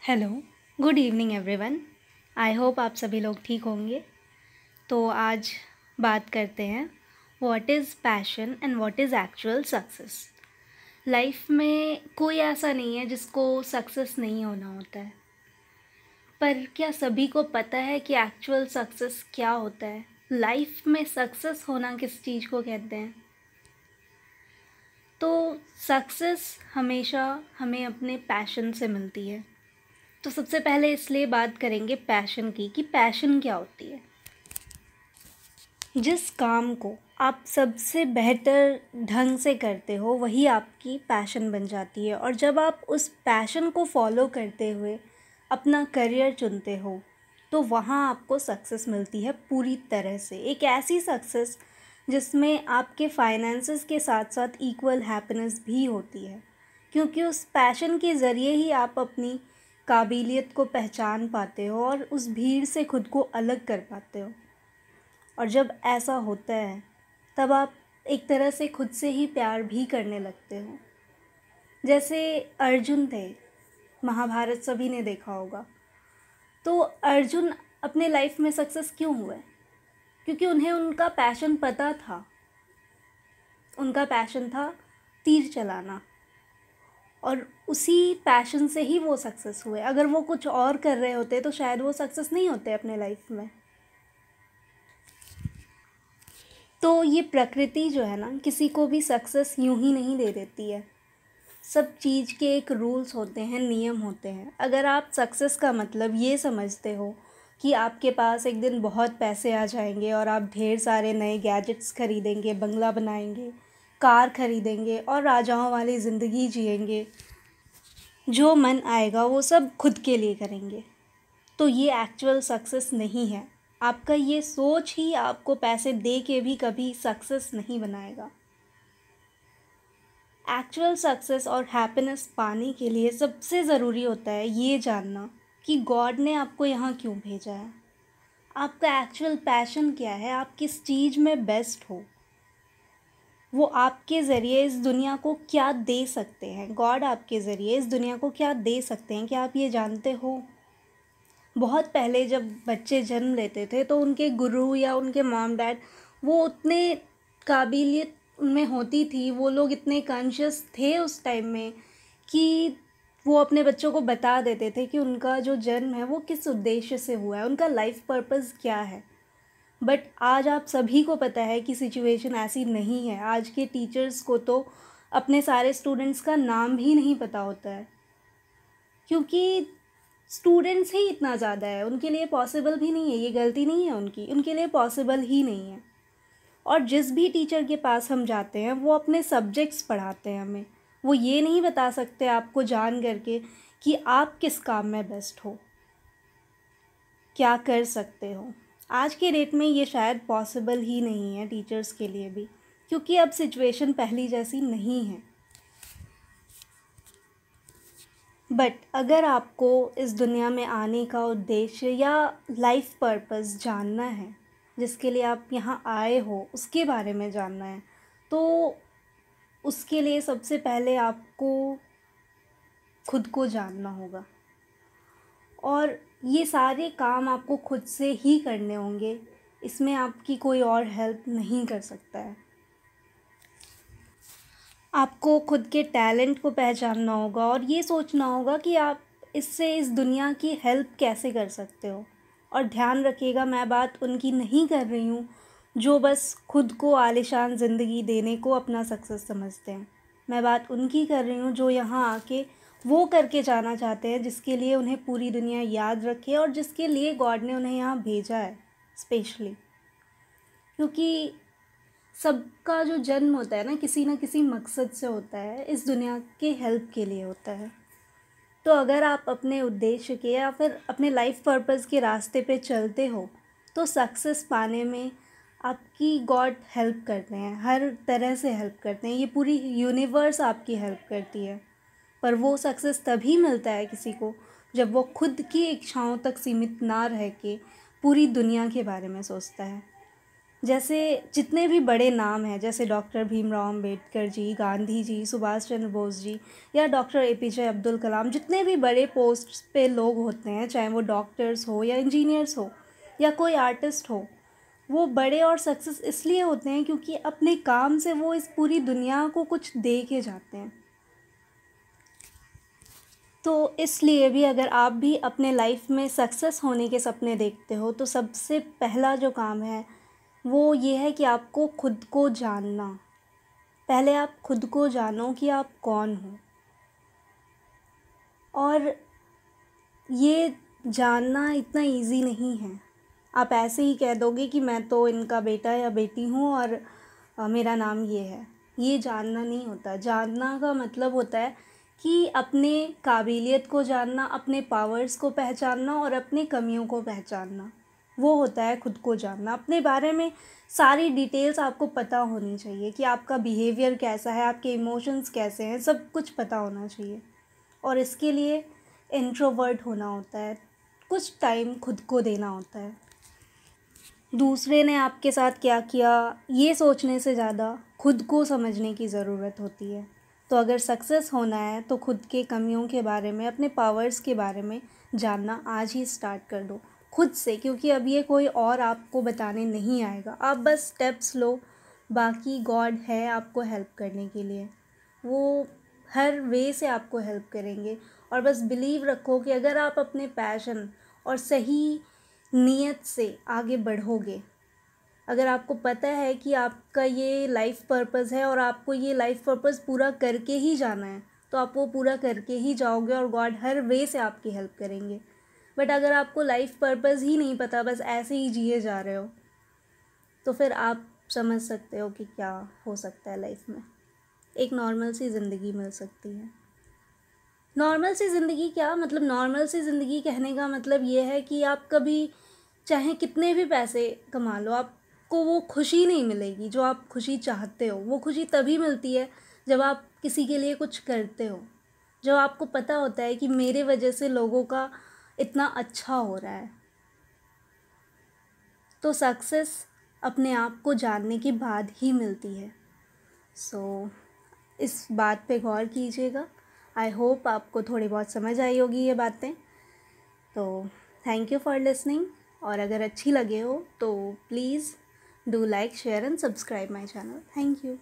Hello, good evening everyone. I hope आप सभी लोग ठीक होंगे। तो आज बात करते हैं what is passion and what is actual success. Life में कोई ऐसा नहीं है जिसको सक्सेस नहीं होना होता है, पर क्या सभी को पता है कि एक्चुअल सक्सेस क्या होता है? लाइफ में सक्सेस होना किस चीज़ को कहते हैं? तो सक्सेस हमेशा हमें अपने पैशन से मिलती है। तो सबसे पहले इसलिए बात करेंगे पैशन की कि पैशन क्या होती है। जिस काम को आप सबसे बेहतर ढंग से करते हो वही आपकी पैशन बन जाती है, और जब आप उस पैशन को फॉलो करते हुए अपना करियर चुनते हो तो वहाँ आपको सक्सेस मिलती है पूरी तरह से। एक ऐसी सक्सेस जिसमें आपके फाइनेंसेस के साथ साथ इक्वल हैप्पीनेस भी होती है, क्योंकि उस पैशन के ज़रिए ही आप अपनी काबिलियत को पहचान पाते हो और उस भीड़ से खुद को अलग कर पाते हो। और जब ऐसा होता है तब आप एक तरह से खुद से ही प्यार भी करने लगते हो। जैसे अर्जुन थे, महाभारत सभी ने देखा होगा। तो अर्जुन अपने लाइफ में सक्सेस क्यों हुए? क्योंकि उन्हें उनका पैशन पता था। उनका पैशन था तीर चलाना, और उसी पैशन से ही वो सक्सेस हुए। अगर वो कुछ और कर रहे होते तो शायद वो सक्सेस नहीं होते अपने लाइफ में। तो ये प्रकृति जो है ना, किसी को भी सक्सेस यूं ही नहीं दे देती है। सब चीज़ के एक रूल्स होते हैं, नियम होते हैं। अगर आप सक्सेस का मतलब ये समझते हो कि आपके पास एक दिन बहुत पैसे आ जाएंगे और आप ढेर सारे नए गैजेट्स खरीदेंगे, बंगला बनाएंगे, कार खरीदेंगे और राजाओं वाली ज़िंदगी जिएंगे, जो मन आएगा वो सब खुद के लिए करेंगे, तो ये एक्चुअल सक्सेस नहीं है। आपका ये सोच ही आपको पैसे दे के भी कभी सक्सेस नहीं बनाएगा। एक्चुअल सक्सेस और हैप्पीनेस पाने के लिए सबसे ज़रूरी होता है ये जानना कि गॉड ने आपको यहाँ क्यों भेजा है। आपका एक्चुअल पैशन क्या है, आप किस चीज़ में बेस्ट हो, वो आपके ज़रिए इस दुनिया को क्या दे सकते हैं। गॉड आपके ज़रिए इस दुनिया को क्या दे सकते हैं, क्या आप ये जानते हो? बहुत पहले जब बच्चे जन्म लेते थे तो उनके गुरु या उनके मॉम डैड, वो उतने काबिलियत उनमें होती थी, वो लोग इतने कॉन्शियस थे उस टाइम में कि वो अपने बच्चों को बता देते थे कि उनका जो जन्म है वो किस उद्देश्य से हुआ है, उनका लाइफ पर्पस क्या है। बट आज आप सभी को पता है कि सिचुएशन ऐसी नहीं है। आज के टीचर्स को तो अपने सारे स्टूडेंट्स का नाम भी नहीं पता होता है, क्योंकि स्टूडेंट्स ही इतना ज़्यादा है। उनके लिए पॉसिबल भी नहीं है, ये गलती नहीं है उनकी, उनके लिए पॉसिबल ही नहीं है। और जिस भी टीचर के पास हम जाते हैं वो अपने सब्जेक्ट्स पढ़ाते हैं हमें, वो ये नहीं बता सकते आपको जान करके कि आप किस काम में बेस्ट हो, क्या कर सकते हो। आज के डेट में ये शायद पॉसिबल ही नहीं है टीचर्स के लिए भी, क्योंकि अब सिचुएशन पहली जैसी नहीं है। बट अगर आपको इस दुनिया में आने का उद्देश्य या लाइफ पर्पस जानना है, जिसके लिए आप यहाँ आए हो उसके बारे में जानना है, तो उसके लिए सबसे पहले आपको खुद को जानना होगा। और ये सारे काम आपको खुद से ही करने होंगे, इसमें आपकी कोई और हेल्प नहीं कर सकता है। आपको खुद के टैलेंट को पहचानना होगा और ये सोचना होगा कि आप इससे इस दुनिया की हेल्प कैसे कर सकते हो। और ध्यान रखिएगा, मैं बात उनकी नहीं कर रही हूँ जो बस खुद को आलीशान ज़िंदगी देने को अपना सक्सेस समझते हैं। मैं बात उनकी कर रही हूँ जो यहाँ आके वो करके जाना चाहते हैं जिसके लिए उन्हें पूरी दुनिया याद रखे और जिसके लिए गॉड ने उन्हें यहाँ भेजा है स्पेशली। क्योंकि सबका जो जन्म होता है ना किसी मकसद से होता है, इस दुनिया के हेल्प के लिए होता है। तो अगर आप अपने उद्देश्य के या फिर अपने लाइफ पर्पस के रास्ते पे चलते हो तो सक्सेस पाने में आपकी गॉड हेल्प करते हैं, हर तरह से हेल्प करते हैं। ये पूरी यूनिवर्स आपकी हेल्प करती है। पर वो सक्सेस तभी मिलता है किसी को जब वो खुद की इच्छाओं तक सीमित ना रह के पूरी दुनिया के बारे में सोचता है। जैसे जितने भी बड़े नाम हैं, जैसे डॉक्टर भीमराव अम्बेडकर जी, गांधी जी, सुभाष चंद्र बोस जी या डॉक्टर एपीजे अब्दुल कलाम, जितने भी बड़े पोस्ट पे लोग होते हैं, चाहे वो डॉक्टर्स हो या इंजीनियर्स हो या कोई आर्टिस्ट हो, वो बड़े और सक्सेस इसलिए होते हैं क्योंकि अपने काम से वो इस पूरी दुनिया को कुछ दे के जाते हैं। तो इसलिए भी अगर आप भी अपने लाइफ में सक्सेस होने के सपने देखते हो, तो सबसे पहला जो काम है वो ये है कि आपको खुद को जानना। पहले आप खुद को जानो कि आप कौन हो, और ये जानना इतना इजी नहीं है। आप ऐसे ही कह दोगे कि मैं तो इनका बेटा या बेटी हूँ और मेरा नाम ये है। ये जानना नहीं होता। जानना का मतलब होता है कि अपने काबिलियत को जानना, अपने पावर्स को पहचानना और अपनी कमियों को पहचानना। वो होता है खुद को जानना। अपने बारे में सारी डिटेल्स आपको पता होनी चाहिए कि आपका बिहेवियर कैसा है, आपके इमोशंस कैसे हैं, सब कुछ पता होना चाहिए। और इसके लिए इंट्रोवर्ट होना होता है, कुछ टाइम खुद को देना होता है। दूसरे ने आपके साथ क्या किया ये सोचने से ज़्यादा खुद को समझने की ज़रूरत होती है। तो अगर सक्सेस होना है तो खुद के कमियों के बारे में, अपने पावर्स के बारे में जानना आज ही स्टार्ट कर दो खुद से, क्योंकि अब ये कोई और आपको बताने नहीं आएगा। आप बस स्टेप्स लो, बाकी गॉड है आपको हेल्प करने के लिए। वो हर वे से आपको हेल्प करेंगे। और बस बिलीव रखो कि अगर आप अपने पैशन और सही नीयत से आगे बढ़ोगे, अगर आपको पता है कि आपका ये लाइफ पर्पस है और आपको ये लाइफ पर्पस पूरा करके ही जाना है, तो आप वो पूरा करके ही जाओगे और गॉड हर वे से आपकी हेल्प करेंगे। बट अगर आपको लाइफ पर्पस ही नहीं पता, बस ऐसे ही जिए जा रहे हो, तो फिर आप समझ सकते हो कि क्या हो सकता है लाइफ में। एक नॉर्मल सी ज़िंदगी मिल सकती है। नॉर्मल सी ज़िंदगी क्या मतलब, नॉर्मल सी ज़िंदगी कहने का मतलब ये है कि आप कभी चाहे कितने भी पैसे कमा लो, आपको वो खुशी नहीं मिलेगी जो आप खुशी चाहते हो। वो खुशी तभी मिलती है जब आप किसी के लिए कुछ करते हो, जब आपको पता होता है कि मेरे वजह से लोगों का इतना अच्छा हो रहा है। तो सक्सेस अपने आप को जानने के बाद ही मिलती है। सो इस बात पे गौर कीजिएगा। आई होप आपको थोड़ी बहुत समझ आई होगी ये बातें। तो थैंक यू फॉर लिसनिंग। और अगर अच्छी लगे हो तो please do like, share and subscribe my channel. Thank you.